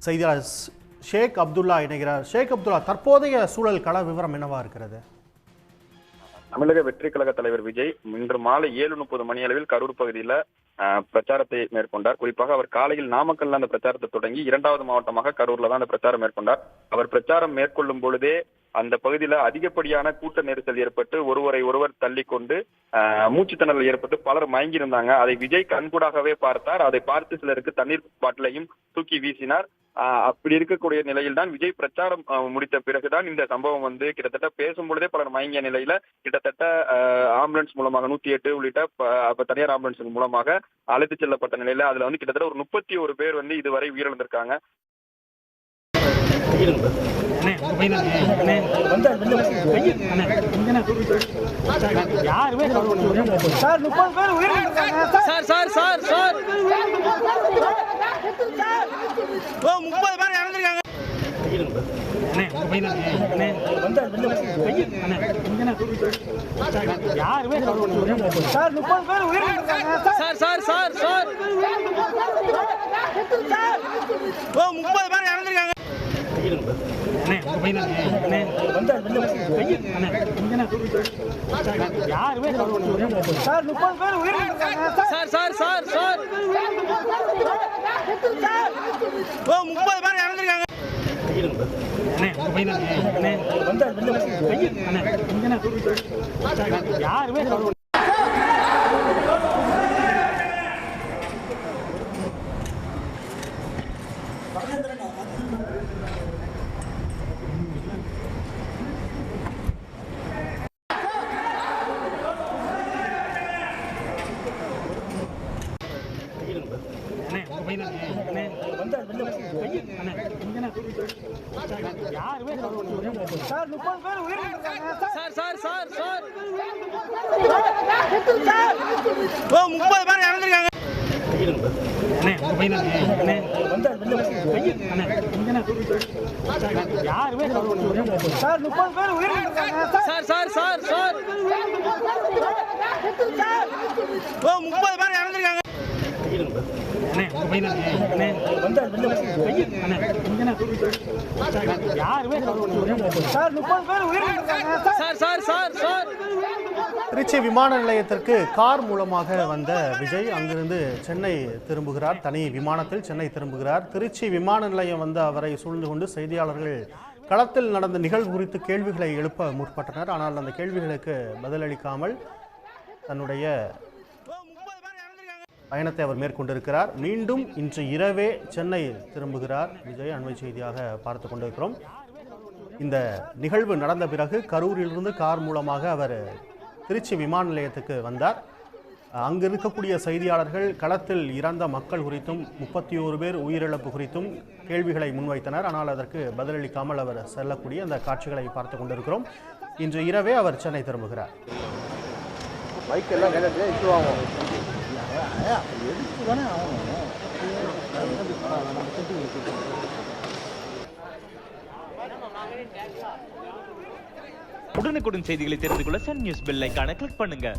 செய்தியாளர் ஷேக் அப்துல்லா இணைகிறார். ஷேக் அப்துல்லா, தற்போதைய சூழல் கள விவரம் என்னவா இருக்கிறது? தமிழக வெற்றி கழக தலைவர் விஜய் இன்று மாலை 7:30 மணி அளவில் கரூர் பகுதியில் பிரச்சாரத்தை மேற்கொண்டார். குறிப்பாக அவர் காலையில் நாமக்கல்ல அந்த பிரச்சாரத்தை தொடங்கி 2வது மாவட்டமாக கரூர்ல தான் அந்த பிரச்சாரம் மேற்கொண்டார். அவர் பிரச்சாரம் மேற்கொள்ளும் பொழுதே அந்த பகுதியில அதிகப்படியான கூட்ட நெரிசல் ஏற்பட்டு ஒருவர் தள்ளிக்கொண்டு மூச்சு திணறல் ஏற்பட்டு பலர் மயங்கியிருந்தாங்க. அதை விஜய் கண்கூடாகவே பார்த்தார். அதை பார்த்து சிலருக்கு தண்ணீர் பாட்டிலையும் தூக்கி வீசினார். அப்படி இருக்கக்கூடிய நிலையில் தான் விஜய் பிரச்சாரம் முடித்த பிறகுதான் இந்த சம்பவம் கிட்டத்தட்ட பேசும் பொழுதே பலர் மயங்கிய நிலையில கிட்டத்தட்ட ஆம்புலன்ஸ் மூலமாக 108 உள்ளிட்ட தனியார் ஆம்புலன்ஸ் மூலமாக அழைத்து செல்லப்பட்ட நிலையில அதுல கிட்டத்தட்ட ஒரு 31 பேர் இதுவரை உயிரிழந்திருக்காங்க. திருச்சி விமான நிலையத்திற்கு கார் மூலமாக வந்த விஜய் அங்கிருந்து சென்னை திரும்புகிறார். தனி விமானத்தில் சென்னை திரும்புகிறார். திருச்சி விமான நிலையம் அவரை சூழ்ந்து கொண்டு செய்தியாளர்கள் களத்தில் நடந்த நிகழ்வு குறித்து கேள்விகளை எழுப்ப முற்பட்டனர். ஆனால் அந்த கேள்விகளுக்கு பதிலளிக்காமல் தன்னுடைய பயணத்தை அவர் மேற்கொண்டிருக்கிறார். மீண்டும் இன்று இரவே சென்னை திரும்புகிறார் விஜய். அண்மை செய்தியாக பார்த்து கொண்டிருக்கிறோம். இந்த நிகழ்வு நடந்த பிறகு கரூரிலிருந்து கார் மூலமாக அவர் திருச்சி விமான நிலையத்துக்கு வந்தார். அங்கு இருக்கக்கூடிய செய்தியாளர்கள் களத்தில் இறந்த மக்கள் குறித்தும் 31 பேர் உயிரிழப்பு குறித்தும் கேள்விகளை முன்வைத்தனர். ஆனால் அதற்கு பதிலளிக்காமல் அவர் செல்லக்கூடிய அந்த காட்சிகளை பார்த்து கொண்டிருக்கிறோம். இன்று இரவே அவர் சென்னை திரும்புகிறார். உடனுக்குடன் செய்திகளை தெரிந்து கொள்ள சன் நியூஸ் பெல் ஐகானை கிளிக் பண்ணுங்க.